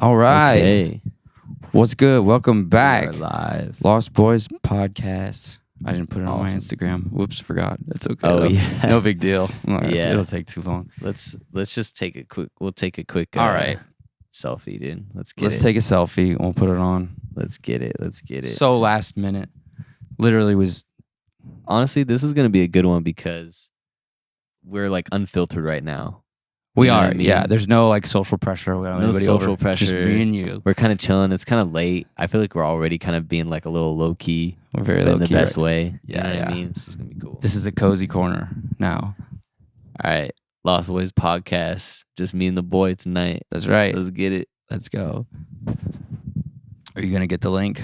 All right. Okay. What's good? Welcome back. We are live. Lost Boys Podcast. I didn't put it on my Awesome. Instagram. Whoops, forgot. That's okay. Oh, though. yeah. No big deal. Yeah. It'll take too long. Let's just take a quick. We'll take a quick. All right. Selfie, dude. Let's take a selfie. We'll put it on. Let's get it. So last minute. Literally was. Honestly, this is gonna be a good one because we're like unfiltered right now. We You know are. what I mean? Yeah. There's no like social pressure. We don't have No anybody social over. pressure. Just me and you. We're kind of chilling. It's kind of late. I feel like we're already kind of being like a little low key. We're very but low in the key. best way. Yeah, You know what yeah. I mean? This is gonna be cool. This is the cozy corner now. All right. Lost Boys Podcast. Just me and the boy tonight. That's right. Let's get it. Let's go. Are you gonna get the link?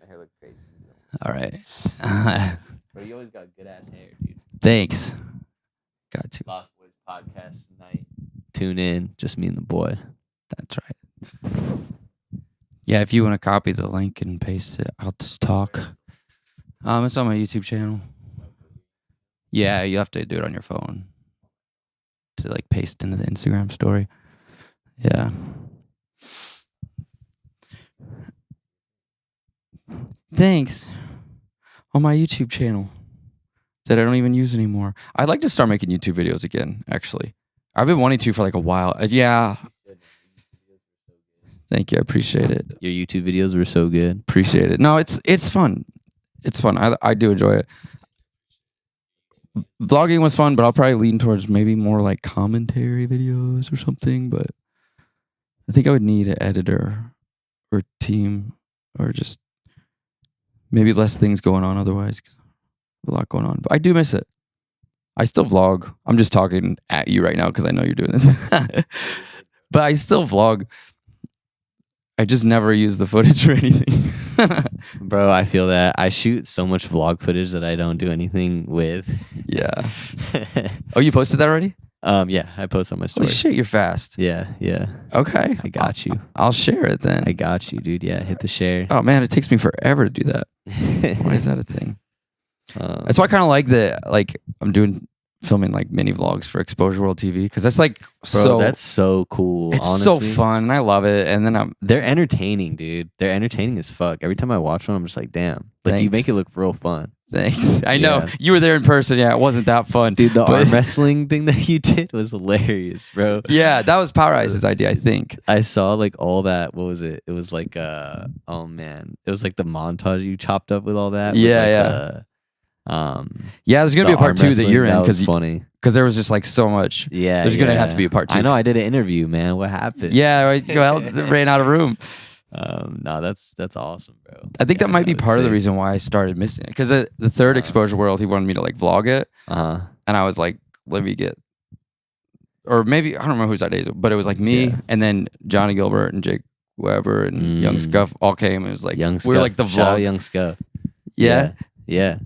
My hair look crazy. All right. Bro, you always got good ass hair, dude. Thanks. Got to. Lost Boys Podcast tonight. Tune in, just me and the boy. That's right. Yeah, if you want to copy the link and paste it, I'll just talk. It's on my YouTube channel. Yeah, you have to do it on your phone to like paste into the Instagram story. Yeah. Thanks. On my YouTube channel that I don't even use anymore. I'd like to start making YouTube videos again, actually. I've been wanting to for like a while. Yeah. Thank you. I appreciate it. Your YouTube videos were so good. Appreciate it. No, it's fun. It's fun. I do enjoy it. Vlogging was fun, but I'll probably lean towards maybe more like commentary videos or something. But I think I would need an editor or team or just maybe less things going on otherwise. A lot going on. But I do miss it. I still vlog. I'm just talking at you right now because I know you're doing this. But I still vlog. I just never use the footage or anything. Bro, I feel that. I shoot so much vlog footage that I don't do anything with. Yeah. Oh, you posted that already? Yeah, I post on my story. Holy shit, you're fast. Yeah. Okay. I got you. I'll share it then. I got you, dude. Yeah, hit the share. Oh man, it takes me forever to do that. Why is that a thing? That's why I kind of like I'm filming like mini vlogs for Exposure World TV because that's like Bro, that's so cool. It's honestly. so fun. And I love it. And then They're entertaining, dude. They're entertaining as fuck. Every time I watch one, I'm just like, damn. Like, you make it look real fun. Thanks. I know Yeah. you were there in person. Yeah, it wasn't that fun, Dude, the but- arm wrestling thing that you did was hilarious, bro. Yeah, that was Power Ice's idea, I think. I saw like all that. What was it? It was like oh man. It was like the montage you chopped up with all that. Yeah, with, Yeah, there's gonna be a part 2 that you're in because funny. because there was just like so much. Yeah. There's gonna have to be a part 2. I know I did an interview, man. What happened? Yeah, right. Well, they ran out of room. No, that's awesome, bro. I think that might be I would part of the say. reason why I started missing it. Because the third Exposure World, he wanted me to like vlog it, Uh-huh. and I was like, let me get, or maybe I don't remember whose idea, it was, but it was like me Yeah. and then Johnny Gilbert and Jake Weber and Young Scuff all came. And it was like Young we Scuff. were like the Shout out vlog. Young Scuff. Yeah. Yeah.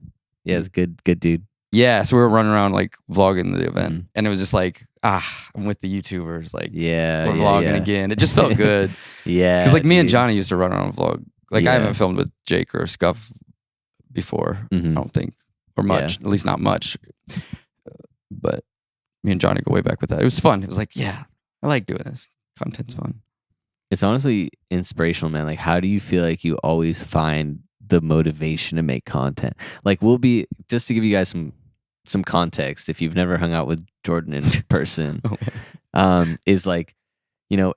It's good dude. Yeah, so we were running around like vlogging the event, Mhm. and it was just like, I'm with the YouTubers, like Yeah. we're vlogging again. It just felt good Yeah. because like me and dude. Johnny used to run around and vlog. Like I Yeah. haven't filmed with Jake or Scuff before, Mhm. I don't think, or much, at least not much. But me and Johnny go way back with that. It was fun. It was like, yeah, I like doing this. Content's fun. It's honestly inspirational, man. Like, how do you feel like you always find the motivation to make content? Like, we'll be, just to give you guys some context, if you've never hung out with Jordan in person, is like,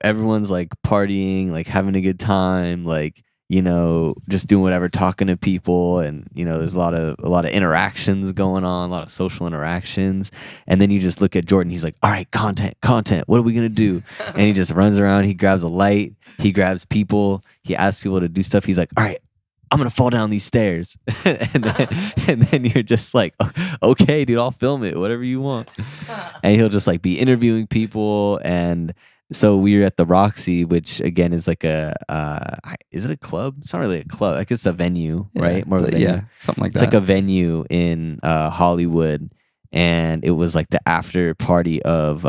everyone's like partying, like having a good time, like, just doing whatever, talking to people, and there's a lot of interactions going on, a lot of social interactions, and then you just look at Jordan. He's like, all right, content, what are we gonna do? And he just runs around, he grabs a light, he grabs people, he asks people to do stuff. He's like, all right, I'm gonna fall down these stairs. and then you're just like, okay, dude, I'll film it, whatever you want. And he'll just like be interviewing people. And so we were at the Roxy, which again is like is it a club? It's not really a club. Like it's a venue, right? More of a venue. Yeah, something like It's that. like a venue in Hollywood. And it was like the after party of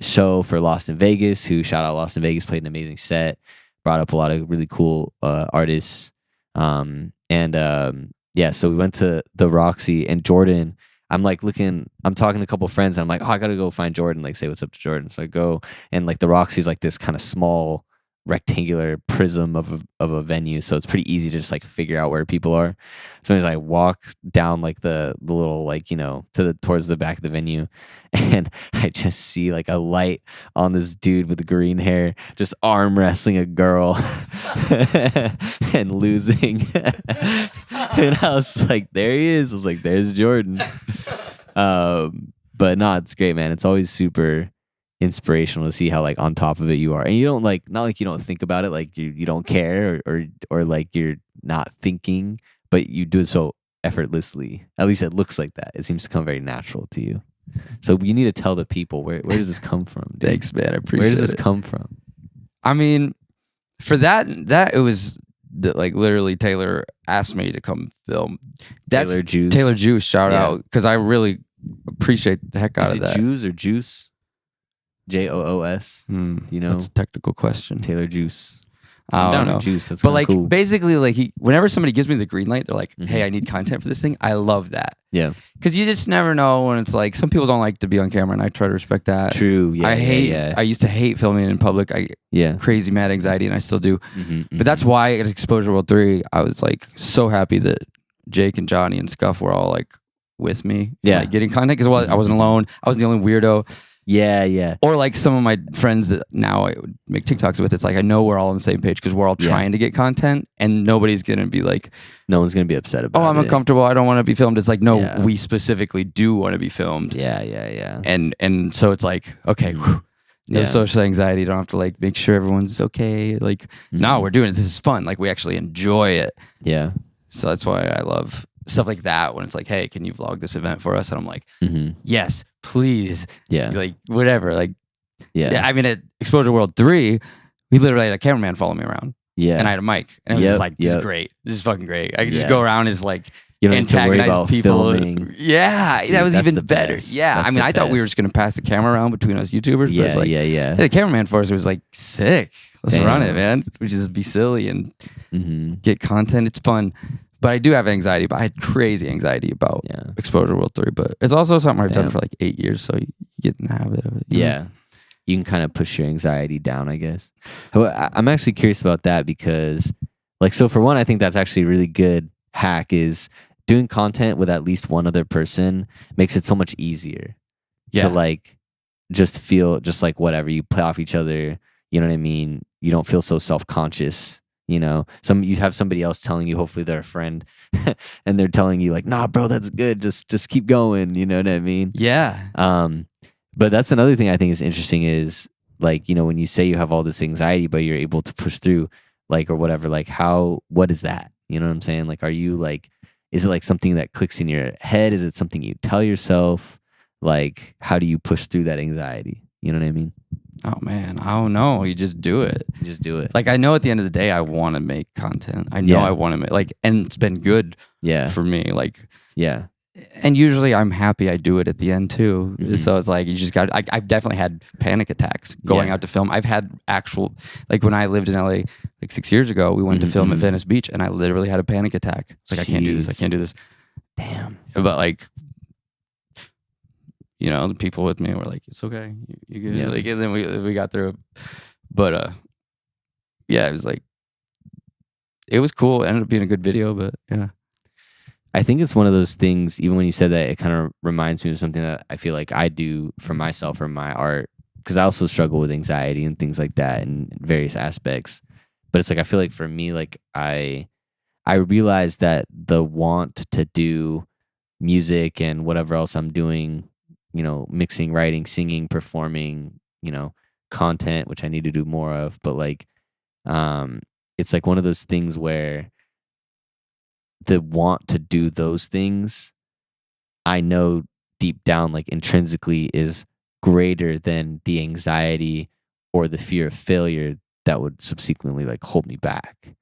show for Lost in Vegas, who, shout out Lost in Vegas, played an amazing set, brought up a lot of really cool artists. Yeah, so we went to the Roxy, and Jordan, I'm talking to a couple of friends, and I'm like, oh, I gotta go find Jordan, like say what's up to Jordan. So I go, and like the Roxy's like this kind of small rectangular prism of a venue, so it's pretty easy to just like figure out where people are. So as I walk down like the little like, you know, towards the back of the venue, and I just see like a light on this dude with the green hair just arm wrestling a girl and losing. And I was like, there he is. I was like, there's Jordan. But no, it's great, man. It's always super inspirational to see how like on top of it you are, and you don't like, not like you don't think about it, like you don't care, or like you're not thinking, but you do it so effortlessly. At least it looks like that. It seems to come very natural to you. So you need to tell the people, where does this come from, dude? Thanks, man. I appreciate it. Where does this come from? I mean, for that it was like literally Taylor asked me to come film. That's Taylor Juice, shout out, because I really appreciate the heck out of that. Juice or Juice? Joos. You know, that's a technical question. Taylor Juice. I don't know. Juice. That's but like cool. Basically, like whenever somebody gives me the green light, they're like, "Hey, I need content for this thing." I love that. Yeah, because you just never know when it's like some people don't like to be on camera, and I try to respect that. True. Yeah. I used to hate filming in public. Crazy mad anxiety, and I still do. But that's why at Exposure World 3, I was like so happy that Jake and Johnny and Scuff were all like with me. Yeah, like, getting content, because I wasn't alone. I was the only weirdo. Yeah. Or like some of my friends that now I would make TikToks with, it's like I know we're all on the same page because we're all trying to get content, and nobody's going to be like... No one's going to be upset about it. Oh, I'm uncomfortable. I don't want to be filmed. It's like, no, we specifically do want to be filmed. Yeah. And so it's like, okay, no social anxiety. You don't have to like make sure everyone's okay. Like, no, we're doing it. This is fun. Like, we actually enjoy it. Yeah. So that's why I love stuff like that, when it's like, hey, can you vlog this event for us? And I'm like, yes, please. Yeah. Like, whatever. Like, yeah. I mean, at Exposure World 3, we literally had a cameraman follow me around. Yeah. And I had a mic. And it was just like, this is great. This is fucking great. I could just go around and just like antagonize people. Yeah. Dude, that was even better. Best. Yeah. That's I mean, I thought we were just going to pass the camera around between us YouTubers. Yeah. But like, had a cameraman for us. It was like, sick. Let's run it, man. We just be silly and get content. It's fun. But I do have anxiety, but I had crazy anxiety about Exposure World 3. But it's also something I've done for like 8 years, so you get in the habit of it. Yeah. You can kind of push your anxiety down, I guess. I'm actually curious about that because, like, so for one, I think that's actually a really good hack, is doing content with at least one other person makes it so much easier to, like, just feel just like whatever. You play off each other, you know what I mean? You don't feel so self-conscious. You know, you have somebody else telling you, hopefully they're a friend, and they're telling you like, nah, bro, that's good. Just keep going. You know what I mean? Yeah. But that's another thing I think is interesting is like, you know, when you say you have all this anxiety, but you're able to push through, like, or whatever, like what is that? You know what I'm saying? Like, are you like, is it like something that clicks in your head? Is it something you tell yourself? Like, how do you push through that anxiety? You know what I mean? Oh man, I don't know. You just do it. You just do it. Like, I know at the end of the day, I want to make content. I know I want to make, like, and it's been good for me. Like, and usually I'm happy I do it at the end too. So it's like, you just got, I've definitely had panic attacks going out to film. I've had actual, like when I lived in LA like 6 years ago, we went to film at Venice Beach and I literally had a panic attack. It's like, I can't do this. I can't do this. Damn. But like, you know, the people with me were like, it's okay. You good. Yeah. Like, and then we got through it. But it was like, it was cool. It ended up being a good video, but yeah. I think it's one of those things, even when you said that, it kind of reminds me of something that I feel like I do for myself or my art, because I also struggle with anxiety and things like that in various aspects. But it's like, I feel like for me, like I realized that the want to do music and whatever else I'm doing, you know, mixing, writing, singing, performing, you know, content, which I need to do more of. But like, it's like one of those things where the want to do those things, I know deep down, like intrinsically, is greater than the anxiety or the fear of failure that would subsequently like hold me back.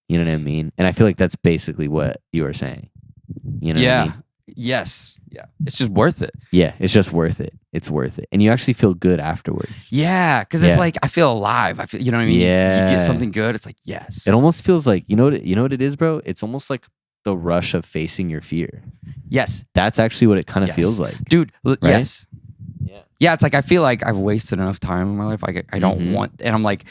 You know what I mean? And I feel like that's basically what you were saying. You know what I mean? Yes. Yeah. It's just worth it. Yeah. It's just worth it. It's worth it. And you actually feel good afterwards. Yeah. Cause it's like, I feel alive. I feel, you know what I mean? Yeah. You get something good. It's like, yes. It almost feels like, you know what it is, bro? It's almost like the rush of facing your fear. Yes. That's actually what it kind of feels like. Dude, right? Yes. Yeah. Yeah. It's like, I feel like I've wasted enough time in my life. I don't want, and I'm like,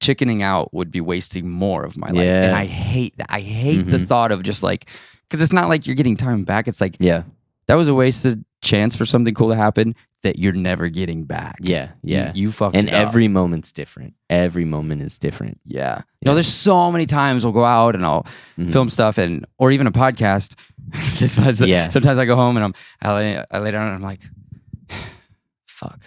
chickening out would be wasting more of my life. Yeah. And I hate that. I hate the thought of just like, because it's not like you're getting time back. It's like, Yeah. that was a wasted chance for something cool to happen that you're never getting back. Yeah. Yeah. You fucked And it up. every moment's different. Every moment is different. Yeah. No, there's so many times we'll go out and I'll film stuff or even a podcast. Sometimes I go home and I lay down and I'm like, fuck.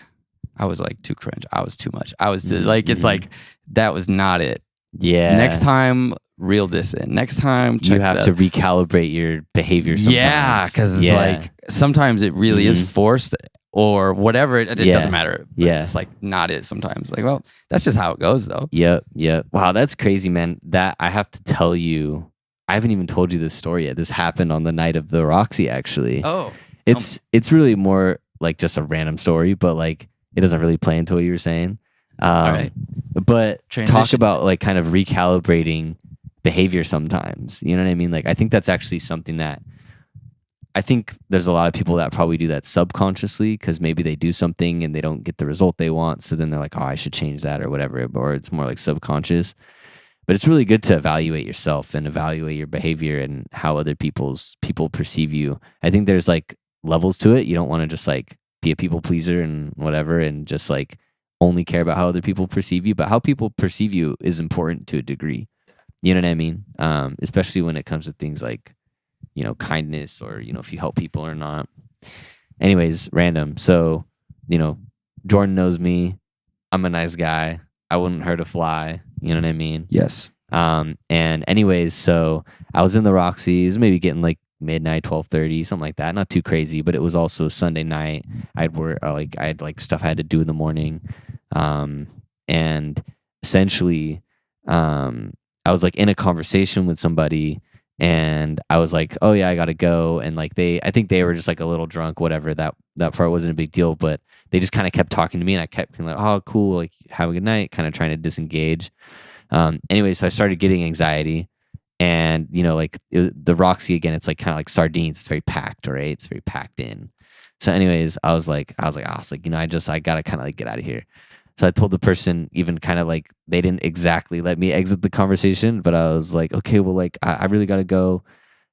I was like too cringe. I was too much. I was too, like, it's like, that was not it. Yeah. Next time, reel this in. Next time, you have to recalibrate your behavior sometimes. Yeah, because it's like, sometimes it really is forced or whatever. It doesn't matter. But it's just like not it sometimes. Like, well, that's just how it goes though. Yep. Wow, that's crazy, man. That I have to tell you, I haven't even told you this story yet. This happened on the night of the Roxy, actually. Oh. It's really more like just a random story, but like it doesn't really play into what you were saying. All right. But talk about like kind of recalibrating behavior sometimes. You know what I mean? Like I think that's actually something that I think there's a lot of people that probably do that subconsciously because maybe they do something and they don't get the result they want. So then they're like, oh, I should change that or whatever. Or it's more like subconscious. But it's really good to evaluate yourself and evaluate your behavior and how other people perceive you. I think there's like levels to it. You don't want to just like be a people pleaser and whatever and just like only care about how other people perceive you. But how people perceive you is important to a degree. You know what I mean? Especially when it comes to things like, you know, kindness or, you know, if you help people or not. Anyways, random. So, you know, Jordan knows me. I'm a nice guy. I wouldn't hurt a fly. You know what I mean? Yes. And anyways, so I was in the Roxy's, maybe getting like midnight, 12:30, something like that. Not too crazy, but it was also a Sunday night. I had like stuff I had to do in the morning. And essentially, I was like in a conversation with somebody and I was like, oh yeah, I gotta go. And like I think they were just like a little drunk, whatever. That part wasn't a big deal, but they just kind of kept talking to me and I kept being like, oh cool, like have a good night, kind of trying to disengage. Anyway, so I started getting anxiety and, you know, like the Roxy again, it's like kind of like sardines. It's very packed, right? It's very packed in. So anyways, I was like, you know, I gotta kind of like get out of here. So I told the person even kind of like, they didn't exactly let me exit the conversation, but I was like, okay, well, like, I really got to go,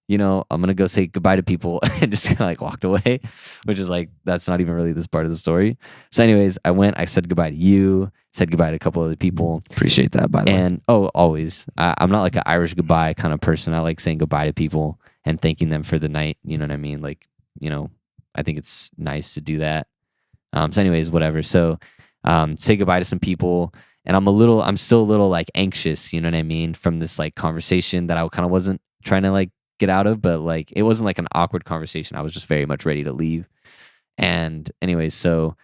you know, I'm going to go say goodbye to people and just kind of like walked away, which is like, that's not even really this part of the story. So anyways, I said goodbye to you, said goodbye to a couple other people. Appreciate that, by the way. And, always. I'm not like an Irish goodbye kind of person. I like saying goodbye to people and thanking them for the night. You know what I mean? Like, you know, I think it's nice to do that. So anyways, whatever. So, say goodbye to some people and I'm still a little like anxious, you know what I mean, from this like conversation that I kind of wasn't trying to like get out of, but like it wasn't like an awkward conversation. I was just very much ready to leave. And anyways, so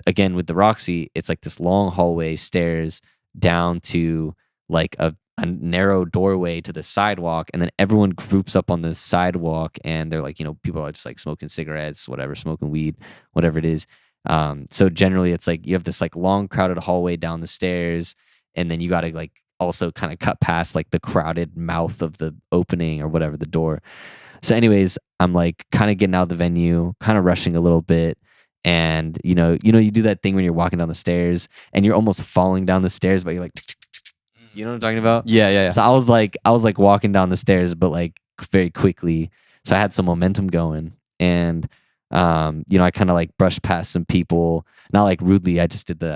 again with the Roxy, it's like this long hallway, stairs down to like a narrow doorway to the sidewalk, and then everyone groups up on the sidewalk and they're like, you know, people are just like smoking cigarettes, whatever, smoking weed, whatever it is. So generally it's like you have this like long crowded hallway down the stairs and then you got to like also kind of cut past like the crowded mouth of the opening or whatever, the door. So anyways, I'm like kind of getting out of the venue, kind of rushing a little bit. And you do that thing when you're walking down the stairs and you're almost falling down the stairs, but you're like, you know what I'm talking about? Yeah. So I was like walking down the stairs, but like very quickly. So I had some momentum going and I kind of like brushed past some people, not like rudely. I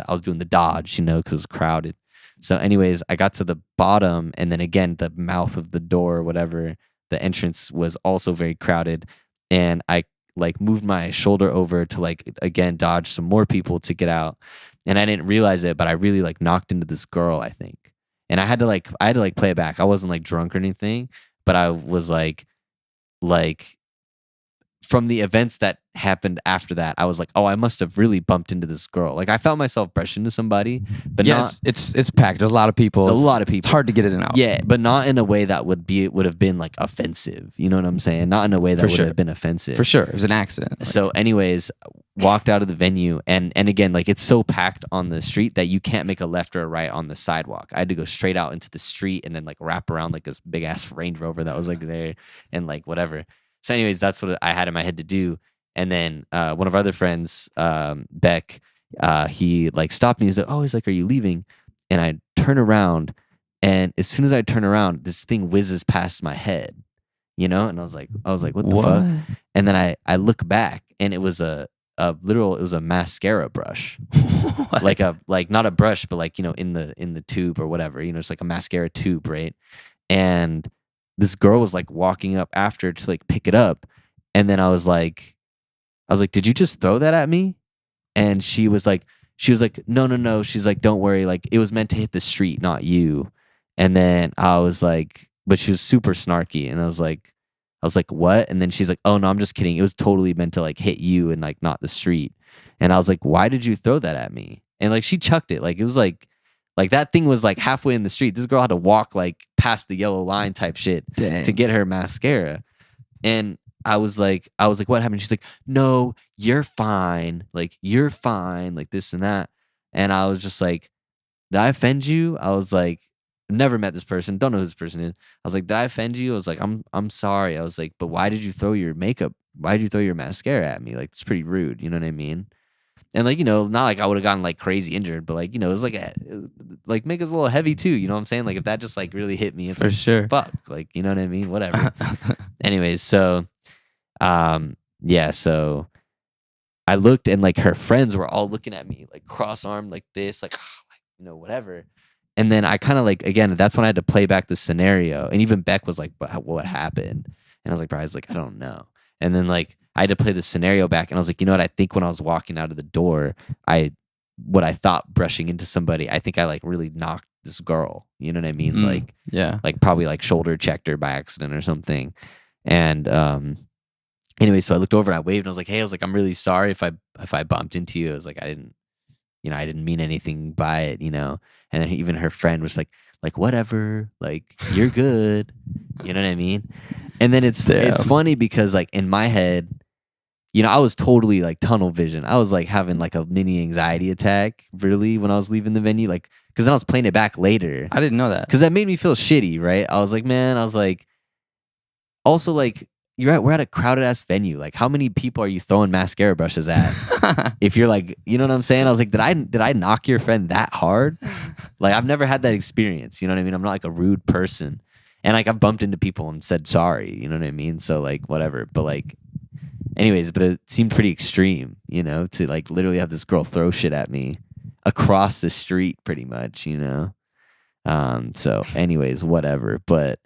was doing the dodge, you know, because it was crowded. So anyways, I got to the bottom and then again, the mouth of the door, or whatever, the entrance was also very crowded. And I like moved my shoulder over to like, again, dodge some more people to get out. And I didn't realize it, but I really like knocked into this girl, I think. And I had to play it back. I wasn't like drunk or anything, but I was like, from the events that happened after that, I was like, oh, I must have really bumped into this girl. Like I felt myself brushing into somebody, but it's packed. There's a lot of people. It's hard to get in and out. Yeah, but not in a way that would have been like offensive. You know what I'm saying? Not in a way that would have been offensive. For sure. It was an accident. Like, so anyways, walked out of the venue and again, like it's so packed on the street that you can't make a left or a right on the sidewalk. I had to go straight out into the street and then like wrap around like this big ass Range Rover that was like there and like whatever. So anyways, that's what I had in my head to do. And then one of our other friends, Beck, he like stopped me. He's like, are you leaving? And I turn around, and as soon as I turn around, this thing whizzes past my head, you know? And I was like, what the fuck? And then I look back, and it was a mascara brush. like not a brush, but like, you know, in the tube or whatever, you know, it's like a mascara tube, right? And this girl was like walking up after to like pick it up, and then I was like, did you just throw that at me? And she was like, no. She's like, don't worry, like it was meant to hit the street, not you. And then I was like, but she was super snarky, and I was like, what? And then she's like, oh no, I'm just kidding. It was totally meant to like hit you and like not the street. And I was like, why did you throw that at me? And like she chucked it. Like it was like that thing was like halfway in the street. This girl had to walk like past the yellow line type shit to get her mascara. And I was like, what happened? She's like, no, you're fine. Like, you're fine. Like this and that. And I was just like, did I offend you? I was like, never met this person. Don't know who this person is. I was like, did I offend you? I was like, I'm sorry. I was like, but why did you throw your makeup? Why did you throw your mascara at me? Like, it's pretty rude. You know what I mean? And like, you know, not like I would have gotten like crazy injured, but like, you know, it was like makeup's a little heavy too. You know what I'm saying? Like if that just like really hit me, it's For like, sure. fuck. Like, you know what I mean? Whatever. Anyways, so yeah, so I looked, and like her friends were all looking at me like cross-armed like this, like, you know, whatever. And then I kind of like, again, that's when I had to play back the scenario. And even Beck was like, but what happened? And I was like, bro, I don't know. And then like I had to play the scenario back, and I was like, you know what? I think when I was walking out of the door, what I thought brushing into somebody, I think I like really knocked this girl. You know what I mean? Like, yeah, like probably like shoulder checked her by accident or something. And anyway, so I looked over, I waved, and I was like, hey, I'm really sorry if I bumped into you. I was like, I didn't mean anything by it, you know. And then even her friend was like whatever, like you're good, you know what I mean. And then it's funny because like in my head, you know, I was totally like tunnel vision. I was like having like a mini anxiety attack, really, when I was leaving the venue, like because then I was playing it back later. I didn't know that because that made me feel shitty, right? I was like, man, also like. We're at a crowded ass venue. Like, how many people are you throwing mascara brushes at? If you're like, you know what I'm saying? I was like, did I knock your friend that hard? Like, I've never had that experience. You know what I mean? I'm not like a rude person, and like I've bumped into people and said sorry. You know what I mean? So like whatever. But like, anyways, but it seemed pretty extreme, you know, to like literally have this girl throw shit at me across the street, pretty much, you know. So anyways, whatever. But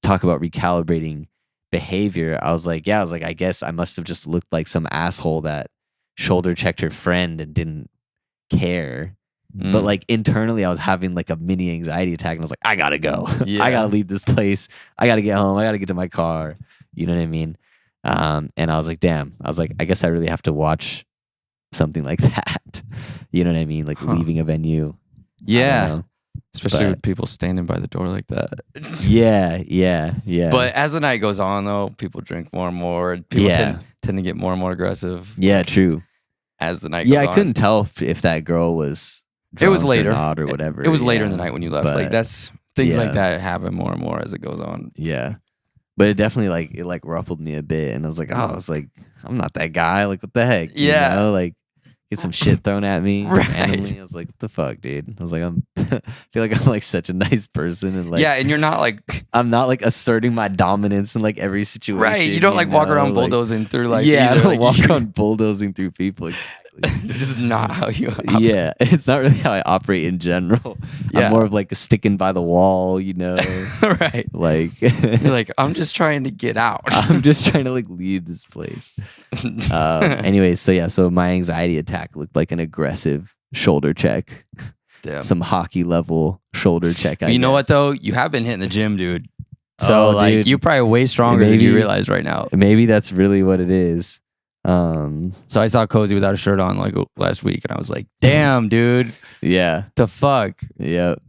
talk about recalibrating behavior. I was like, I guess I must have just looked like some asshole that shoulder checked her friend and didn't care. But like internally, I was having like a mini anxiety attack, and I was like, I gotta go. Yeah. I gotta leave this place. I gotta get home. I gotta get to my car. You know what I mean? And I was like, damn. I was like, I guess I really have to watch something like that. You know what I mean? Like leaving a venue. Yeah. Especially with people standing by the door like that. Yeah. But as the night goes on, though, people drink more and more. People tend to get more and more aggressive. Yeah, true. As the night goes on. Yeah, I couldn't tell if that girl was it was later or not or whatever. It was later in the night when you left. But, like that's things like that happen more and more as it goes on. Yeah. But it definitely like ruffled me a bit, and I was like, I'm not that guy. Like, what the heck? Yeah. You know? Like, get some shit thrown at me randomly. Right. I was like, what the fuck, dude? I was like, I feel like I'm like such a nice person, and like, yeah, and you're not like I'm not like asserting my dominance in like every situation. Right. You don't like walk around bulldozing through like I don't like, walk around bulldozing through people. It's just not how you operate. Yeah, it's not really how I operate in general. Yeah. I'm more of like a sticking by the wall, you know. Right. Like you're like, I'm just trying to get out. I'm just trying to like leave this place. Anyways, so my anxiety attack looked like an aggressive shoulder check. Damn. Some hockey level shoulder check. You know what though? You have been hitting the gym, dude. So like dude, you're probably way stronger than you realize right now. Maybe that's really what it is. So I saw Cozy without a shirt on like last week, and I was like, damn, dude. Yeah. The fuck? Yep.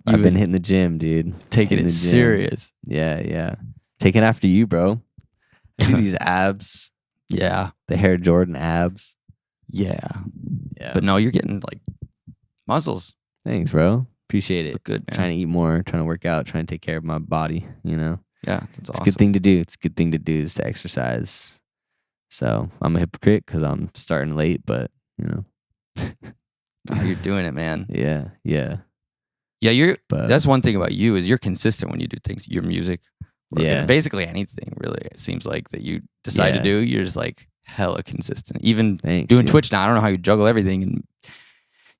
I've been hitting the gym, dude. Taking it serious. Yeah. Taking after you, bro. See these abs. Yeah. The Hair Jordan abs. Yeah. But no, you're getting like muscles. Thanks, bro. Appreciate it. Look good, man. Trying to eat more, trying to work out, trying to take care of my body, you know? Yeah, that's awesome. It's a good thing to do. It's a good thing to do is to exercise. So I'm a hypocrite because I'm starting late, but you know. Oh, you're doing it, man. Yeah. Yeah, But that's one thing about you is you're consistent when you do things. Your music, Yeah. basically anything really. It seems like that you decide to do. You're just like hella consistent. Even Thanks, doing dude. Twitch now, I don't know how you juggle everything, and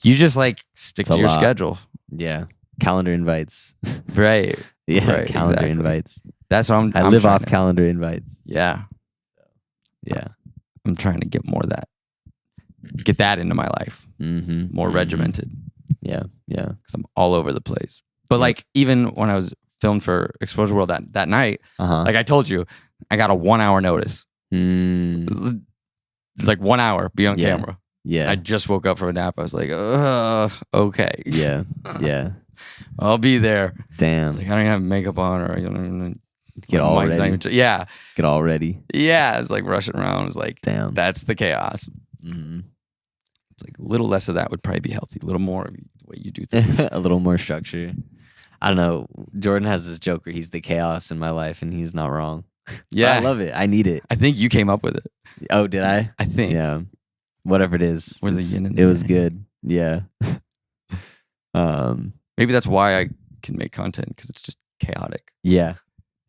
you just like stick It's to a your lot. schedule, Yeah. Calendar invites. right? Yeah. Right, Calendar exactly. invites. That's what I'm. I I'm live trying off to- calendar invites. Yeah, Yeah. I'm trying to get more of that. Get that into my life, Mm-hmm. more regimented, Yeah. because I'm all over the place. But Yep. like even when I was filmed for Exposure World that night, Uh-huh. like I told you, I got a 1 hour notice. Mm, It's like 1 hour, be on Yeah. camera. yeah. I just woke up from a nap. I was like, okay. Yeah. Yeah. I'll be there. Damn. It's like, I don't even have makeup on, or you know, Get my all mic's not ready. even- yeah. Get all ready. Yeah. It's like rushing around. It's like, Damn. that's the chaos. Mm-hmm. It's like a little less of that would probably be healthy. A little more of the way you do things. A little more structure. I don't know. Jordan has this joke where he's the chaos in my life, and he's not wrong. Yeah. But I love it. I need it. I think you came up with it. Oh, did I? I think. Yeah. Whatever it is. We're the it's- yin and it the was yang. good. Yeah. Maybe that's why I can make content, because it's just chaotic. Yeah.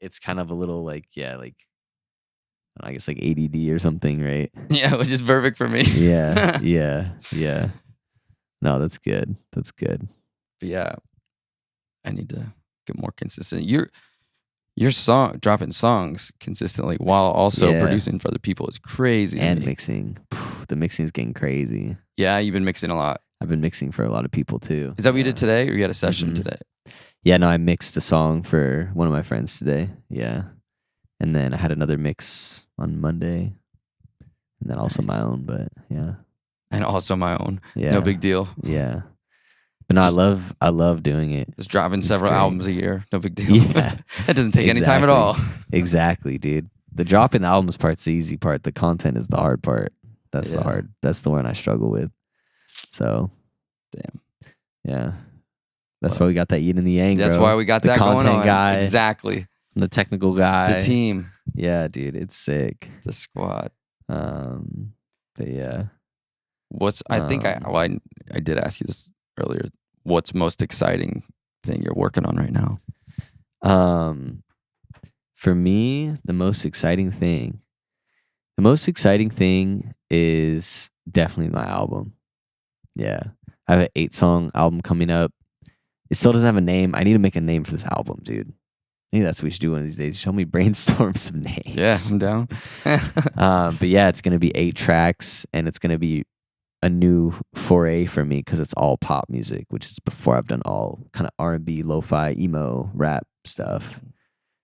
It's kind of a little like, I guess like ADD or something, right? Yeah, which is perfect for me. Yeah. Yeah. No, that's good. That's good. But yeah, I need to get more consistent. Your dropping songs consistently while also Yeah. producing for other people is crazy. to And me. mixing. The mixing is getting crazy. Yeah, you've been mixing a lot. I've been mixing for a lot of people too. Is that what you Yeah. did today, or you had a session Mhm. today? Yeah, no, I mixed a song for one of my friends today. Yeah. And then I had another mix on Monday. And then also my own, but yeah. And also my own. Yeah. No big deal. Yeah. But no, I love doing it. Just dropping It's several great. albums a year. No big deal. Yeah. That doesn't take any time at all. Exactly, dude. The dropping the albums part's the easy part. The content is the hard part. That's Yeah. That's the one I struggle with. So Damn. Yeah. That's why we got that yin and the yang. That's bro. why we got The that going content on. guy. Exactly. The technical guy. The team. Yeah, dude, it's sick. The squad. But yeah. I did ask you this earlier. What's most exciting thing you're working on right now? For me, the most exciting thing is definitely my album. Yeah. I have an 8-song album coming up. It still doesn't have a name. I need to make a name for this album, dude. I think that's what we should do one of these days. Help me brainstorm some names. Yeah, I'm down. But yeah, it's going to be 8 tracks, and it's going to be a new foray for me because it's all pop music, which is before I've done all kind of R&B, lo-fi, emo, rap stuff.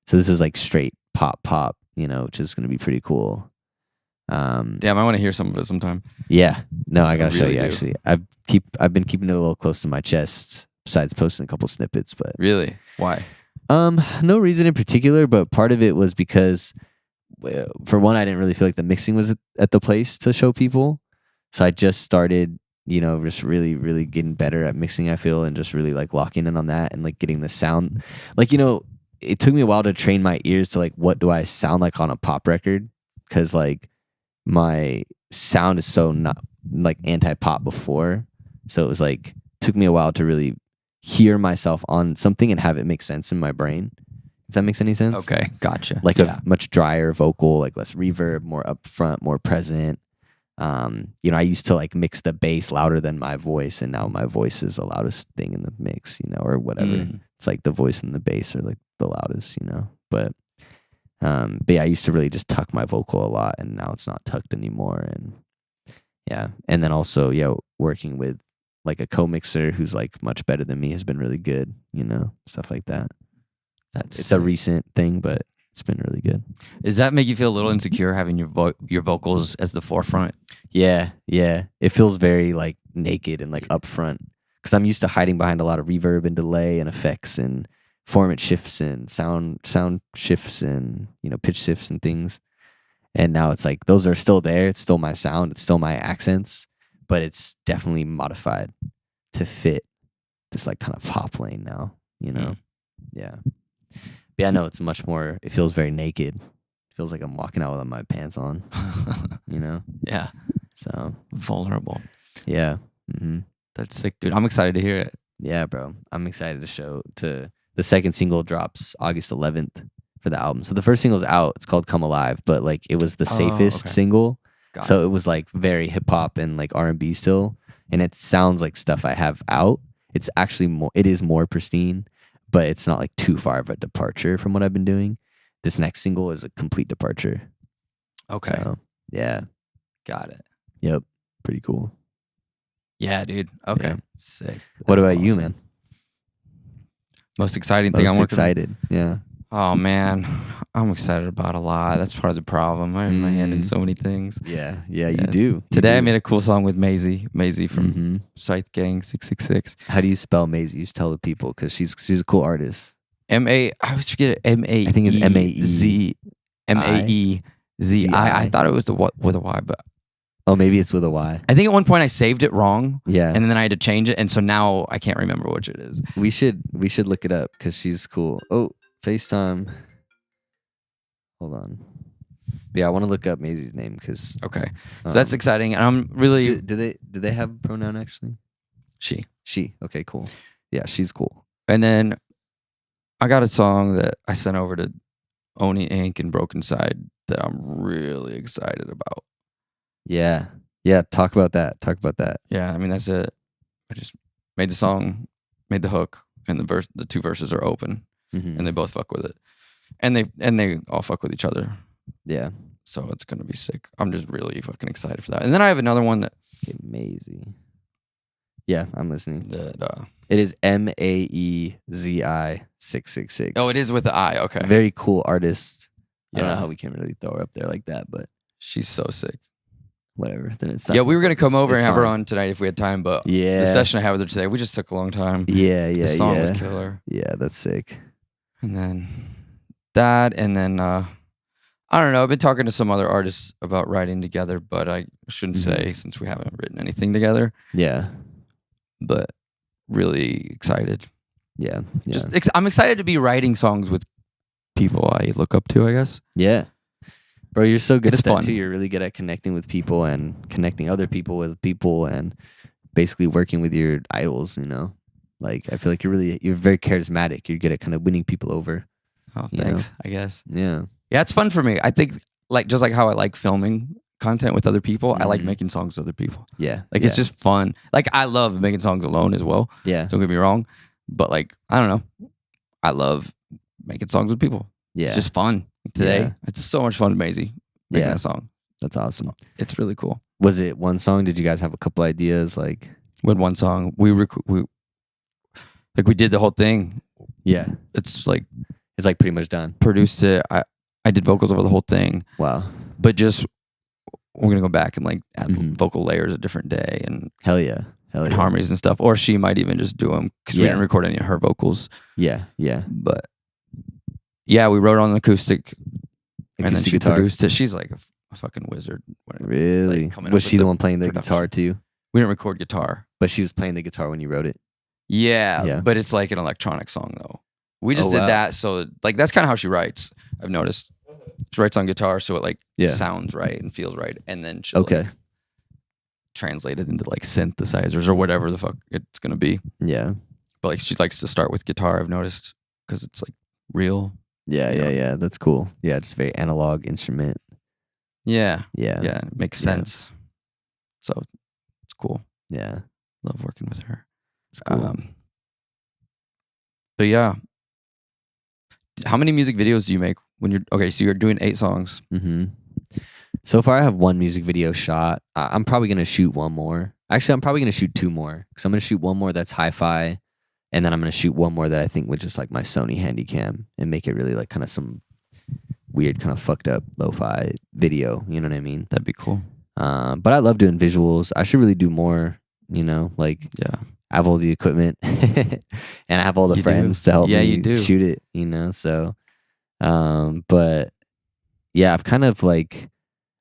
So this is like straight pop, which is going to be pretty cool. Damn, I want to hear some of it sometime. Yeah, no, I gotta show really you. do. Actually, I've been keeping it a little close to my chest. Besides posting a couple snippets, but Really? Why? no reason in particular. But part of it was because, for one, I didn't really feel like the mixing was at the place to show people. So I just started, just really, really getting better at mixing. I feel, and just really like locking in on that and like getting the sound. Like it took me a while to train my ears to like what do I sound like on a pop record, because like my sound is so not like anti-pop before, so it was like took me a while to really hear myself on something and have it make sense in my brain, if that makes any sense. Okay, gotcha. Like Yeah. a much drier vocal, like less reverb, more upfront, more present. I used to like mix the bass louder than my voice, and now my voice is the loudest thing in the mix, or whatever. Mm. It's like the voice and the bass are like the loudest, But yeah, I used to really just tuck my vocal a lot, and now it's not tucked anymore. And yeah, and then also working with like a co-mixer who's like much better than me has been really good, stuff like that. It's a recent thing, but it's been really good. Does that make you feel a little insecure having your vocals as the forefront? Yeah. It feels very like naked and like upfront, because I'm used to hiding behind a lot of reverb and delay and effects and format shifts and sound shifts and pitch shifts and things. And now it's like those are still there. It's still my sound. It's still my accents, but it's definitely modified to fit this like kind of pop lane now. Yeah. But yeah, no, it's much more. It feels very naked. It feels like I'm walking out with my pants on. Yeah. So Vulnerable. yeah. Mm-hmm. That's sick, dude. I'm excited to hear it. Yeah, bro. I'm excited to the second single drops August 11th for the album. So the first single's out. It's called Come Alive, but like it was the safest okay. single. Got So it was like very hip hop and like R&B still, and it sounds like stuff I have out. It's actually more. It is more pristine, but it's not like too far of a departure from what I've been doing. This next single is a complete departure. Okay. So, yeah. Got it. Yep. Pretty cool. Yeah, dude. Okay. Yeah. Sick. What That's about you, awesome. man? Most exciting thing Most I'm working on? excited. Yeah. Oh man, I'm excited about a lot. That's part of the problem. I have my hand in so many things. Yeah. Yeah. You Yeah. do. You Today I do. made a cool song with Maisie from Mhm. Scythe Gang 666. How do you spell Maisie? You should tell the people because she's a cool artist. I always forget it. M-A. I think it's M-A-E-Z. M-A-E-Z-I. I thought it was with a Y, but Oh, maybe it's with a Y. I think at one point I saved it wrong. Yeah. And then I had to change it, and so now I can't remember which it is. We should look it up because she's cool. Oh, FaceTime. Hold on. But yeah, I want to look up Maisie's name because Okay. So that's exciting. And I'm really do they have a pronoun actually? she. She. Okay, cool. Yeah, she's cool. And then I got a song that I sent over to Oni Inc. and Broken Side that I'm really excited about. Yeah. Yeah, talk about that. Yeah, I mean that's it. I just made the song, made the hook, and the two verses are open, Mhm. and they both fuck with it, and they all fuck with each other. Yeah. So it's gonna be sick. I'm just really fucking excited for that. And then I have another one that Okay, Maisie. Yeah, I'm listening. that It is MAEZI 666. oh, it is with the I. Okay, Very cool artist. I don't know Yeah. how we can really throw her up there like that, but she's so sick. whatever. Then it's Yeah, we were gonna come over it's and have her fine. on tonight if we had time, but Yeah. the session I had with her today, we just took a long time. Yeah, The yeah, song yeah. was killer. Yeah, that's sick. And then that, and then I don't know. I've been talking to some other artists about writing together, but I shouldn't say since we haven't written anything together. Yeah. But really excited. Yeah. Yeah. Just I'm excited to be writing songs with people I look up to, I guess. Yeah. Bro, you're so good It's at that fun. too. You're really good at connecting with people and connecting other people with people and basically working with your idols, you know? Like I feel like you're very charismatic. You're good at kind of winning people over. Oh, You thanks, I guess. Yeah. Yeah, it's fun for me. I think just like how I like filming content with other people, I like Mhm. making songs with other people. Yeah. Like it's just fun. Like I love making songs alone as well. Yeah. Don't get me wrong. But like, I don't know. I love making songs with people. Yeah. It's just fun. Today, Yeah. it's so much fun with Maisie making Yeah. that song. That's awesome. It's really cool. Was it one song? Did you guys have a couple ideas? Like, With one song, we did the whole thing. yeah, It's like it's like pretty much done. produced it. I did vocals over the whole thing, Wow. but just we're gonna go back and like add Mhm. vocal layers a different day and Hell yeah. Hell and yeah. harmonies and stuff. Or she might even just do them because we Yeah. didn't record any of her vocals. Yeah. Yeah. But yeah, we wrote on acoustic, and then Acoustic she guitar. produced it. She's like a fucking wizard. Really? like, coming up Was with she the the one playing the production. guitar too? We didn't record guitar. But she was playing the guitar when you wrote it. Yeah, Yeah. but it's like an electronic song though. We just Oh, did wow. that, so like that's kind of how she writes. I've noticed she writes on guitar, so it like Yeah. sounds right and feels right, and then she'll Okay. like, translate it into like synthesizers or whatever the fuck it's gonna be. Yeah. But like she likes to start with guitar. I've noticed because it's like real. Yeah. Yeah. Yeah. Yeah. That's cool. Yeah. Just very analog instrument. Yeah, Yeah. yeah, it makes Yeah. sense. So it's cool. Yeah. Love working with her. It's cool. But yeah, how many music videos do you make when you're okay? So you're doing 8 songs. Mm-hmm. So far, I have one music video shot. I'm probably gonna shoot one more. Actually, I'm probably gonna shoot 2 more because I'm gonna shoot one more that's hi-fi, and then I'm gonna shoot one more that I think with just like my Sony Handycam and make it really like kind of some weird, kind of fucked up lo-fi video. You know what I mean? That'd be cool. But I love doing visuals. I should really do more. You know, like Yeah. I have all the equipment and I have all the You do. friends to help Yeah, me you do. shoot it. You know, so but yeah, I've kind of like.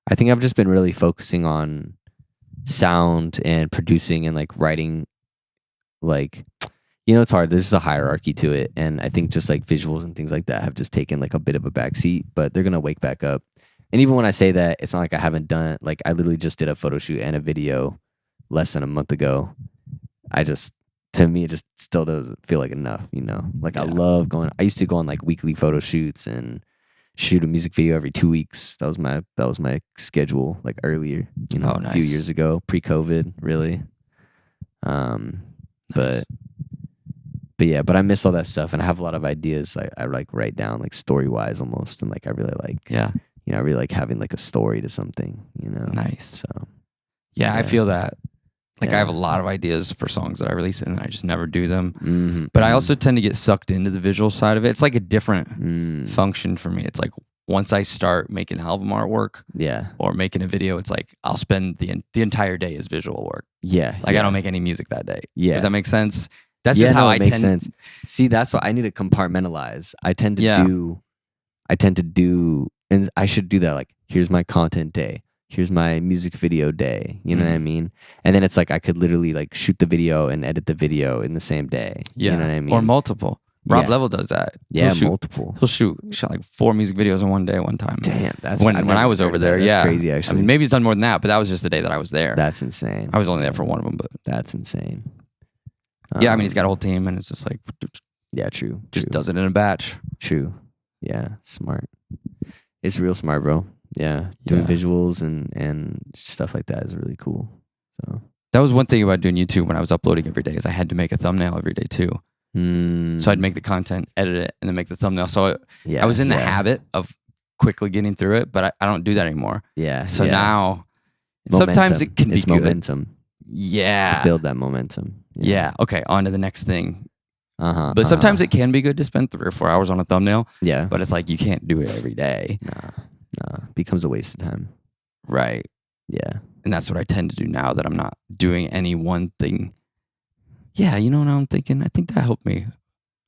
I think I've just been really focusing on sound and producing and like writing, like, you know, it's hard. There's just a hierarchy to it. And I think just like visuals and things like that have just taken like a bit of a backseat, but they're going to wake back up. And even when I say that, it's not like I haven't done, like I literally just did a photo shoot and a video less than a month ago. to me, it just still doesn't feel like enough, you know? Like I love going, I used to go on like weekly photo shoots and shoot a music video every 2 weeks. That was my schedule like earlier, you know, a few years ago, pre-COVID, really. But yeah, but I miss all that stuff, and I have a lot of ideas. Like I like write down like story wise almost, and like I really like you know, I really like having like a story to something, you know. Nice. So yeah, I feel that. Like I have a lot of ideas for songs that I release and I just never do them. But I also tend to get sucked into the visual side of it. It's like a different function for me. It's like once I start making album artwork, or making a video, it's like I'll spend the entire day as visual work. Like I don't make any music that day. Does that make sense? That's just how I makes sense. See, that's what I need to compartmentalize. I tend to do, and I should do that. Like, here's my content day. Here's my music video day. You know what I mean? And then it's like I could literally like shoot the video and edit the video in the same day. You know what I mean? Or multiple. Rob Level does that. Multiple. He'll shot like 4 music videos in one day, one time. Damn, that's when I was over there. That's crazy. Actually, I mean, maybe he's done more than that, but that was just the day that I was there. That's insane. I was only there for one of them, but that's insane. I mean, he's got a whole team, and it's just like true. Just does it in a batch. True. Yeah, smart. It's real smart, bro. Yeah, doing visuals and stuff like that is really cool. So that was one thing about doing YouTube when I was uploading every day, is I had to make a thumbnail every day too. So I'd make the content, edit it, and then make the thumbnail. So I was in the habit of quickly getting through it, but I don't do that anymore. So now, sometimes it can be good. Momentum. To build that momentum. Okay, on to the next thing. But sometimes it can be good to spend 3 or 4 hours on a thumbnail. But it's like you can't do it every day. Nah. Becomes a waste of time. Right. Yeah. And that's what I tend to do now that I'm not doing any one thing. Yeah, you know what I'm thinking? I think that helped me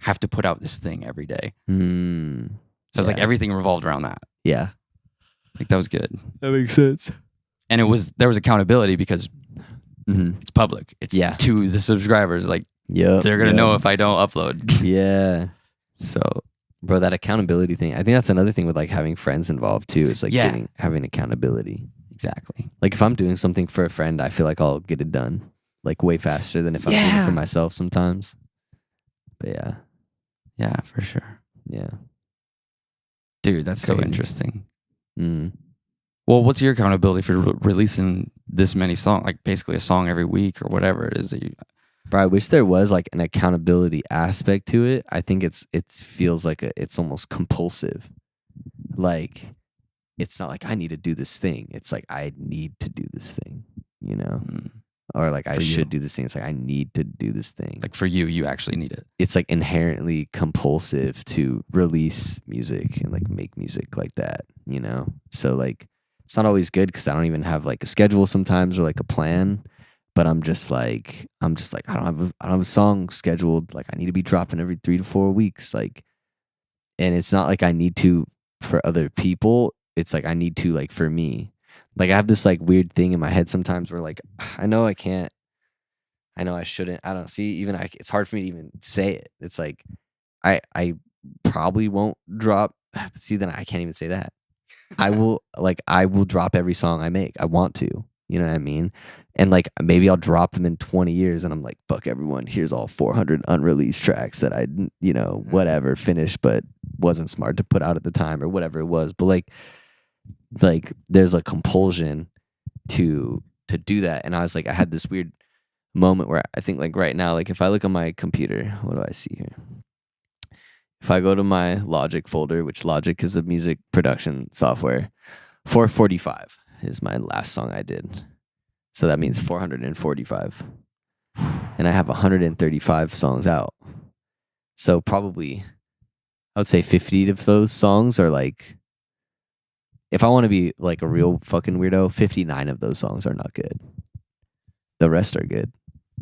have to put out this thing every day. So it's like everything revolved around that. Yeah. Like that was good. That makes sense. And there was accountability because it's public. It's to the subscribers. Like they're going to know if I don't upload. Yeah. So, bro, that accountability thing, I think that's another thing with like having friends involved too. It's like having accountability. Exactly. Like if I'm doing something for a friend, I feel like I'll get it done like way faster than if I'm doing it for myself sometimes. But yeah. Yeah, for sure. Yeah. Dude, that's so interesting. Well, what's your accountability for releasing this many songs? Like basically a song every week or whatever it is that you... Bro, I wish there was like an accountability aspect to it. I think it feels like it's almost compulsive. Like it's not like I need to do this thing. It's like I need to do this thing, you know? Or like I should do this thing. It's like I need to do this thing. Like for you actually need it. It's like inherently compulsive to release music and like make music like that, you know? So like it's not always good because I don't even have like a schedule sometimes or like a plan. But I'm just like I don't have a song scheduled. Like I need to be dropping every 3 to 4 weeks. Like, and it's not like I need to for other people. It's like I need to like for me. Like I have this like weird thing in my head sometimes where like I know I can't. I know I shouldn't. I don't see even. It's hard for me to even say it. It's like I probably won't drop. See, then I can't even say that. I will drop every song I make. I want to. You know what I mean? And like maybe I'll drop them in 20 years and I'm like, fuck everyone, here's all 400 unreleased tracks that I, you know, whatever, finished but wasn't smart to put out at the time or whatever it was. But like there's a compulsion to do that. And I was like, I had this weird moment where I think like right now, like if I look on my computer, what do I see here? If I go to my Logic folder, which Logic is a music production software, 445 is my last song I did. So that means 445. And I have 135 songs out. So probably, I would say 50 of those songs are like, if I want to be like a real fucking weirdo, 59 of those songs are not good. The rest are good.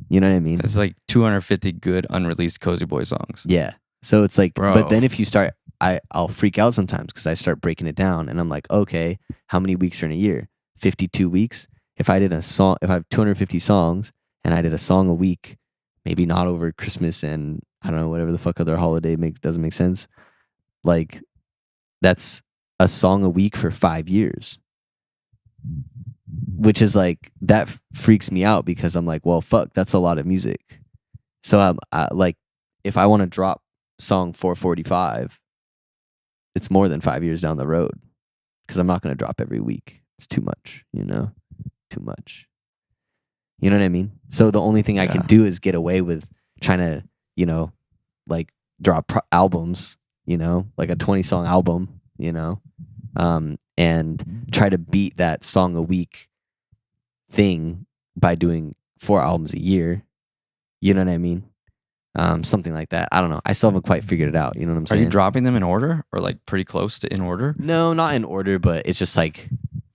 You know what I mean? It's like 250 good unreleased cøzybøy songs. Yeah. So it's like, bro. But then if you start, I'll freak out sometimes because I start breaking it down and I'm like, okay, how many weeks are in a year? 52 weeks. If I did a song, if I have 250 songs and I did a song a week, maybe not over Christmas and I don't know, whatever the fuck other holiday doesn't make sense. Like that's a song a week for 5 years. which is like that freaks me out because I'm like, well, fuck, that's a lot of music. So like, if I want to drop song 445, it's more than 5 years down the road because I'm not going to drop every week. It's too much, too much. You know what I mean? So the only thing I can do is get away with trying to, like drop albums, like a 20 song album, and try to beat that song a week thing by doing 4 albums a year. You know what I mean? Something like that. I don't know. I still haven't quite figured it out. You know what I'm saying? Are you dropping them in order or like pretty close to in order? No, not in order, but it's just like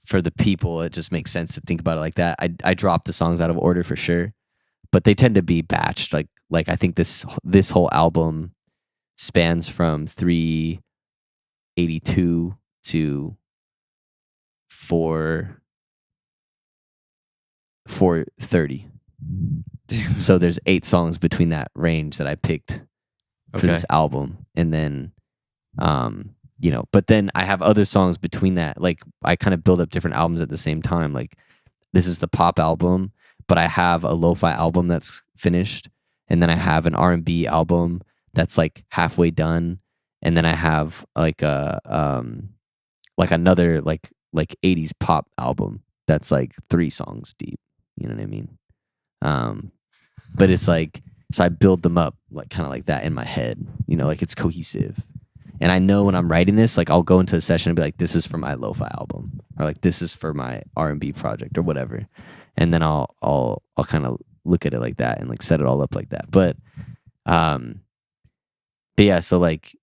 for the people, it just makes sense to think about it like that. I drop the songs out of order for sure, but they tend to be batched. Like I think this whole album spans from 382 to 430. So there's 8 songs between that range that I picked for this album, and then but then I have other songs between that. Like I kind of build up different albums at the same time. Like this is the pop album, but I have a lo-fi album that's finished, and then I have an R&B album that's like halfway done, and then I have like another like 80s pop album that's like 3 songs deep. You know what I mean? But it's like, so I build them up like kind of like that in my head, like it's cohesive. And I know when I'm writing this, like I'll go into a session and be like, this is for my lo-fi album, or like this is for my R&B project or whatever. And then I'll kind of look at it like that and like set it all up like that. But yeah, so like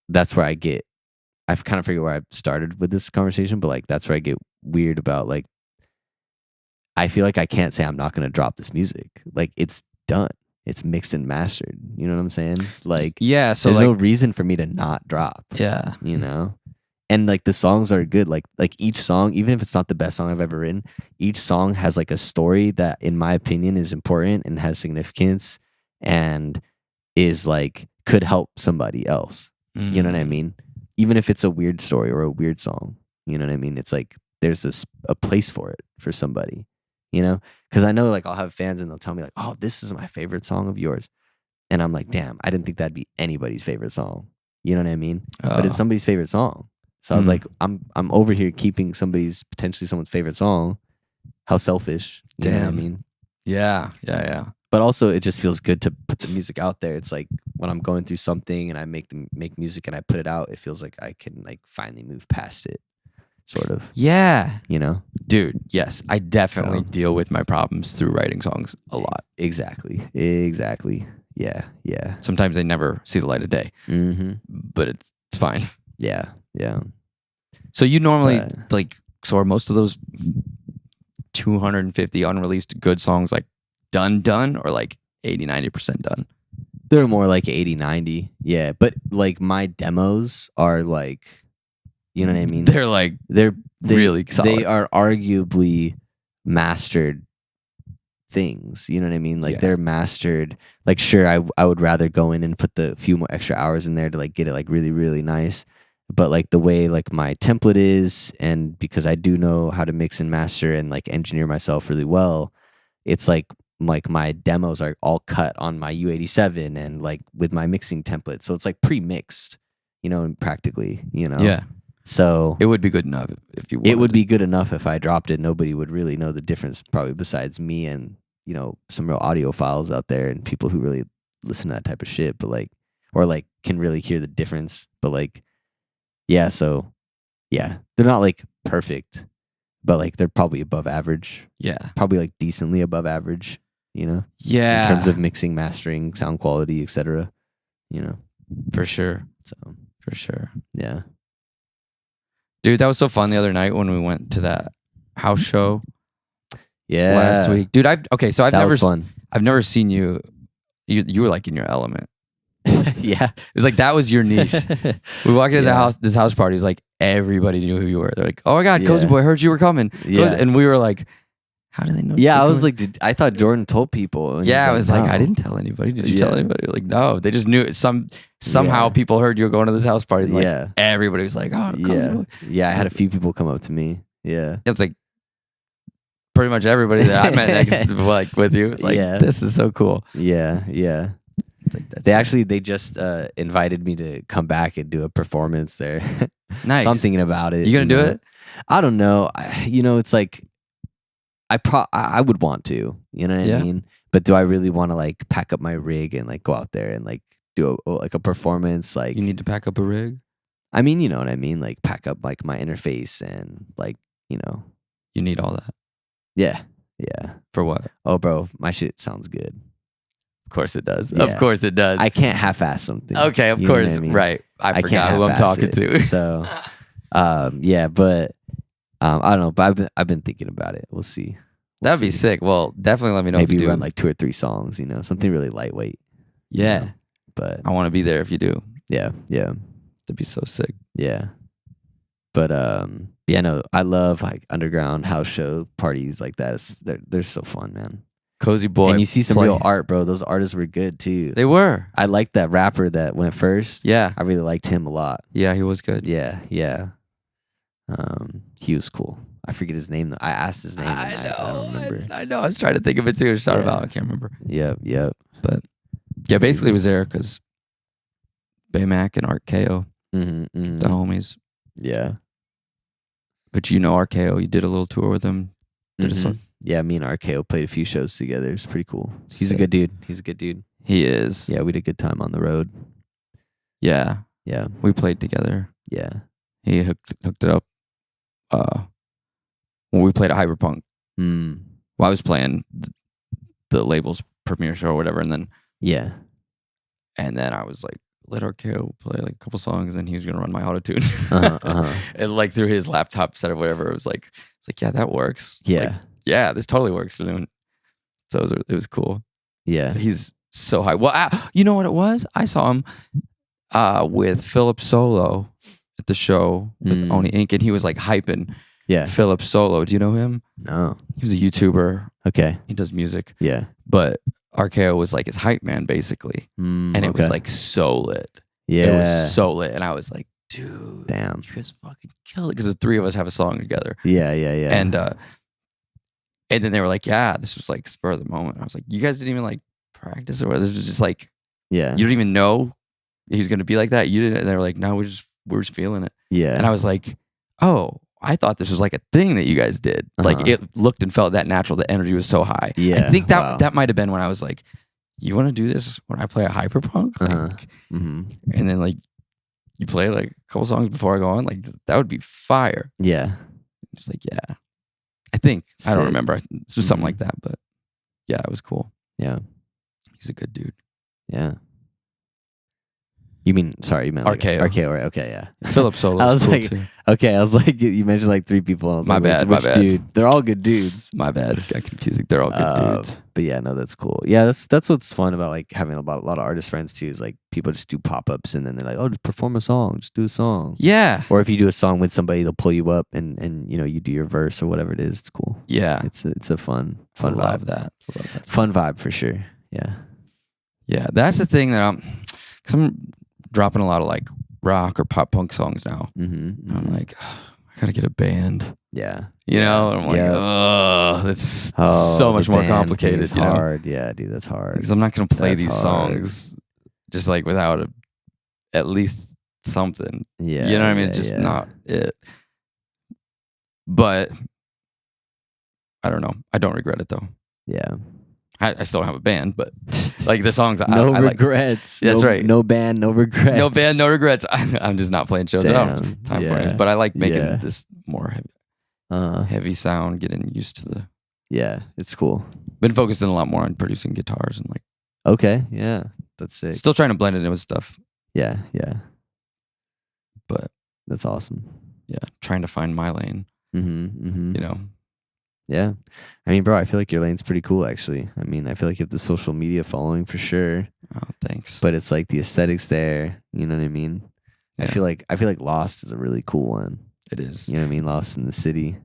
that's where I've kind of figured where I started with this conversation, but like that's where I get weird about like, I feel like I can't say I'm not going to drop this music. Like it's done. It's mixed and mastered. You know what I'm saying? Like, yeah. So there's like, no reason for me to not drop. Yeah. And like the songs are good. Like each song, even if it's not the best song I've ever written, each song has like a story that, in my opinion, is important and has significance and is like could help somebody else. You know what I mean? Even if it's a weird story or a weird song. You know what I mean? It's like there's a place for it for somebody. Because I know like I'll have fans and they'll tell me like, oh, this is my favorite song of yours, and I'm like, damn, I didn't think that'd be anybody's favorite song. You know what I mean? But it's somebody's favorite song. So I was like, I'm over here keeping potentially someone's favorite song. How selfish. You know what I mean? Yeah. But also it just feels good to put the music out there. It's like when I'm going through something and I make music and I put it out, it feels like I can like finally move past it. Sort of. Yeah. Dude, yes, I definitely deal with my problems through writing songs a lot. Exactly. Yeah. Sometimes they never see the light of day, but it's fine. Yeah. So you normally so are most of those 250 unreleased good songs like done or like 80-90% done? They're more like 80-90. Yeah, but like my demos are like, you know what I mean? They're really solid. They are arguably mastered things. You know what I mean? Like they're mastered. Like sure, I would rather go in and put the few more extra hours in there to like get it like really, really nice. But like the way like my template is, and because I do know how to mix and master and like engineer myself really well, it's like my demos are all cut on my U87 and like with my mixing template. So it's like pre-mixed, practically, Yeah. So it would be good enough if you wanted. It would be good enough if I dropped it. Nobody would really know the difference, probably besides me and, some real audiophiles out there and people who really listen to that type of shit, but like, or like can really hear the difference. But like, yeah, so yeah, they're not like perfect, but like they're probably above average. Yeah. Probably like decently above average, Yeah. In terms of mixing, mastering, sound quality, etc. For sure. So, for sure. Yeah. Dude, that was so fun the other night when we went to that house show. Yeah. Last week. Dude, I've never seen you. You were like in your element. Yeah. It was like that was your niche. We walked into this house party. It was like everybody knew who you were. They're like, oh my God, cøzybøy, I heard you were coming. Yeah. And we were like, how do they know? Yeah, I was like, I thought Jordan told people. Yeah, I was like, I didn't tell anybody. Did you tell anybody? Like, no, they just knew it. Somehow people heard you were going to this house party. Like, everybody was like, oh, cøzybøy. Yeah, I had a few people come up to me. Yeah. It was like, pretty much everybody that I met next, like with you. It's like, Yeah. this is so cool. Yeah. It's like, They just invited me to come back and do a performance there. nice. So I'm thinking about it. You gonna do it? I don't know. It's like I would want to. You know what I mean? But do I really want to like pack up my rig and like go out there and like do a performance? Like You need to pack up a rig. I mean, you know what I mean? Like pack up like my interface and like You need all that yeah. for what? Oh, bro, my shit sounds good. Of course it does. Yeah. Of course it does. I can't half-ass something. Okay, of You know what course. I mean? Right. I forgot can't who I'm half-ass talking it. to. So, yeah, but I don't know. But I've been thinking about it. We'll see. That'd be sick. Well, definitely let me know if Maybe you do. run like 2 or 3 songs. Something really lightweight. Yeah. But I want to be there if you do. yeah. That'd be so sick. Yeah. But yeah, no, I love like underground house show parties like that. They're so fun, man. cøzybøy. And you see some real art, bro. Those artists were good too. They were. I liked that rapper that went first. Yeah. I really liked him a lot. Yeah, he was good. Yeah. He was cool. I forget his name though. I asked his name. I and know. I don't remember. I know. I was trying to think of it too. Shout Yeah. out. I can't remember. Yep. But yeah, basically it was there because Baymac and Art KO, Mm-hmm. the homies. Yeah. But you know RKO, you did a little tour with him. Did a Mhm. song. Yeah, me and RKO played a few shows together. It's pretty cool. He's Sick. a good dude. He is. Yeah, we had a good time on the road. Yeah. Yeah. We played together. Yeah. He hooked it up when we played at Hyperpunk. Mm. Well, I was playing the label's premiere show or whatever, and then Yeah. I was like, let RKO play like a couple songs, and he was gonna run my auto tune. Uh-huh. And like through his laptop set or whatever, it's like, yeah, that works. Yeah. Like, yeah, this totally works. And then, so it was cool. Yeah. He's so high. Well, you know what it was? I saw him with Philip Solo at the show with Oni Inc., and he was like hyping Yeah. Philip Solo. Do you know him? No. He was a YouTuber. Okay. He does music, Yeah. but RKO was like his hype man basically, and it was like so lit. Yeah. It was so lit, and I was like, dude, Damn. you guys fucking killed it, because the three of us have a song together. Yeah. And then they were like, yeah, this was like spur of the moment. I was like, you guys didn't even like practice, or this was just like, yeah. you don't even know he was gonna be like that. You didn't. And they were like, no, we're just feeling it. Yeah. And I was like, oh, I thought this was like a thing that you guys did. Like it looked and felt that natural. The energy was so high. Yeah. I think that Wow. that might have been when I was like, you want to do this when I play a Hyperpunk? Like, Mm-hmm. and then like you play like a couple songs before I go on, like that would be fire. Yeah. Just like, yeah. I think I don't Sick. remember. It was something like that, but yeah, it was cool. Yeah. He's a good dude. Yeah. You meant like RKO. RKO, right? Okay, yeah. Philip Solo. I was cool like, too. okay, I was like, you mentioned like 3 people. And I was My like, bad, which my bad. dude? They're all good dudes. My bad. Got confusing. They're all good dudes. But yeah, no, that's cool. Yeah, that's what's fun about like having a lot of artist friends too. Is like people just do pop ups and then they're like, oh, just perform a song, just do a song. Yeah. Or if you do a song with somebody, they'll pull you up and you do your verse or whatever it is. It's cool. Yeah. It's a fun I vibe. love that. Fun vibe for sure. Yeah. Yeah. That's the thing that because I'm dropping a lot of like rock or pop punk songs now. Mm-hmm. And I'm like, I gotta get a band. Yeah. You know, and I'm like, Yeah. oh, that's so much the more band complicated. thing is You know, hard. Yeah, dude, that's hard. because I'm not gonna play That's these hard. songs just like without at least something. Yeah. You know what I mean? yeah, Just yeah. not it. But I don't know. I don't regret it though. Yeah. I still don't have a band, but like the songs, No I like. regrets. That's No- right. No band, no regrets. No band, no regrets. I'm just not playing shows. I don't have Damn. time for Yeah. it. But I like making Yeah. this more Uh, heavy sound, getting used to the. yeah, it's cool. Been focusing a lot more on producing guitars and like Okay. Yeah. That's sick. still trying to blend it in with stuff, Yeah. Yeah. but That's awesome. yeah, trying to find my lane. Mm-hmm. Mm-hmm. You know, Yeah. I mean, bro, I feel like your lane's pretty cool, actually. I mean, I feel like you have the social media following for sure, oh thanks. but it's like the aesthetics there. You know what I mean? Yeah. I feel like Lost is a really cool one. It is. You know what I mean? Lost in the City.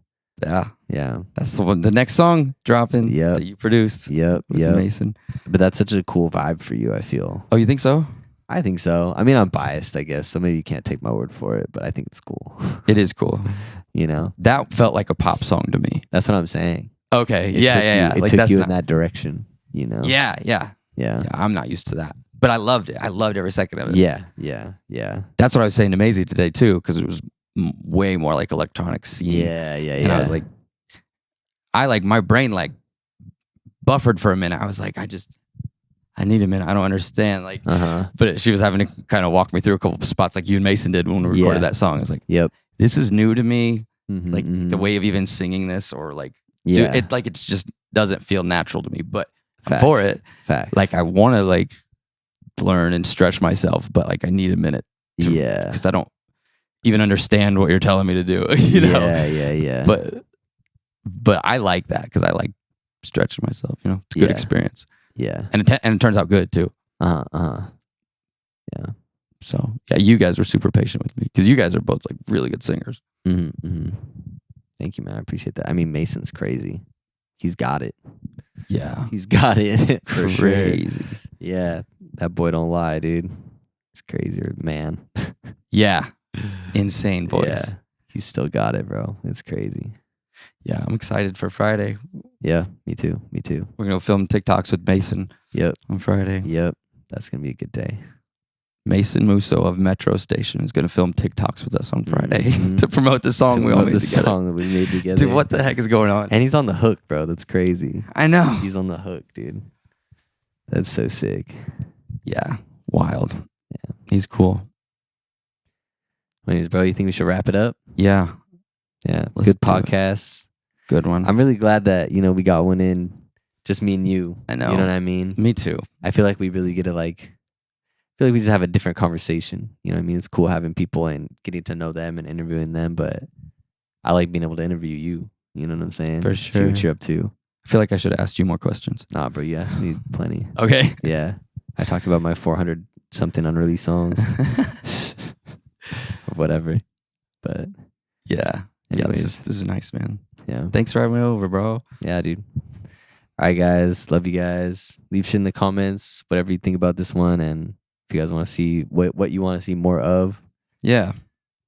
Yeah, Yeah. that's the one. The next song dropping Yep. that you produced Yep. with Yep. Mason. But that's such a cool vibe for you, I feel. Oh, you think so? I think so. I mean, I'm biased, I guess, so maybe you can't take my word for it, but I think it's cool. It is cool. You know? That felt like a pop song to me. That's what I'm saying. Okay. It Yeah, took yeah, you- yeah. It Like took that's you not. in that direction, you know? Yeah, yeah, Yeah. yeah. I'm not used to that, but I loved it. I loved every second of it. Yeah. Yeah. Yeah. That's what I was saying to Maisie today too, because it was way more like electronic scene. Yeah. Yeah. And I was like, my brain like buffered for a minute. I was like, I need a minute. I don't understand. Like, but she was having to kind of walk me through a couple of spots like you and Mason did when we recorded that song. I was like, yep. this is new to me. Mhm, Like mhm. the way of even singing this or like, Yeah. it like, it's just doesn't feel natural to me, but I'm Facts. for it. Facts. Like I want to like learn and stretch myself, but like I need a minute yeah. because I don't even understand what you're telling me to do, you know? Yeah. Yeah. Yeah. But I like that because I like stretching myself, you know, it's a good Yeah. experience. yeah. And it turns out good too. Yeah. So yeah, you guys were super patient with me because you guys are both like really good singers. Thank you, man. I appreciate that. I mean, Mason's crazy. He's got it. Yeah. He's got it for Crazy. sure. Yeah. That boy don't lie, dude. He's crazier, man. Yeah. Insane voice. Yeah. He's still got it, bro. It's crazy. Yeah. I'm excited for Friday. Yeah. Me too. Me too. We're going to film TikToks with Mason Yep. on Friday. Yep. That's going to be a good day. Mason Musso of Metro Station is going to film TikToks with us on Friday Mhm. to promote the song To we all promote made the together. song that we made together. Dude, what the heck is going on? And he's on the hook, bro. That's crazy. I know. He's on the hook, dude. That's so sick. Yeah. Wild. Yeah. He's cool. Anyways, bro, you think we should wrap it up? Yeah. Yeah. Let's Good do it. podcast. Good one. I'm really glad that, we got one in, just me and you. I know. You know what I mean? Me too. I feel like we really get to I feel like we just have a different conversation. You know what I mean? It's cool having people and getting to know them and interviewing them, but I like being able to interview you. You know what I'm saying? For See what sure. you're up to. I feel like I should have asked you more questions. Nah, bro, you asked me plenty. Okay. Yeah. I talked about my 400 something unreleased songs. Or whatever. But Yeah. anyways, This is nice, man. yeah. Thanks for having me over, bro. Yeah, dude. All right, guys. Love you guys. Leave shit in the comments, whatever you think about this one. And if you guys want to see what you want to see more of, Yeah.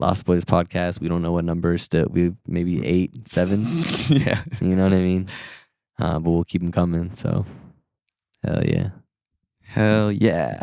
Lost Boys podcast. We don't know what numbers still. We maybe 8, 7. Yeah. You know what I mean? But we'll keep them coming. So, hell yeah. Hell yeah.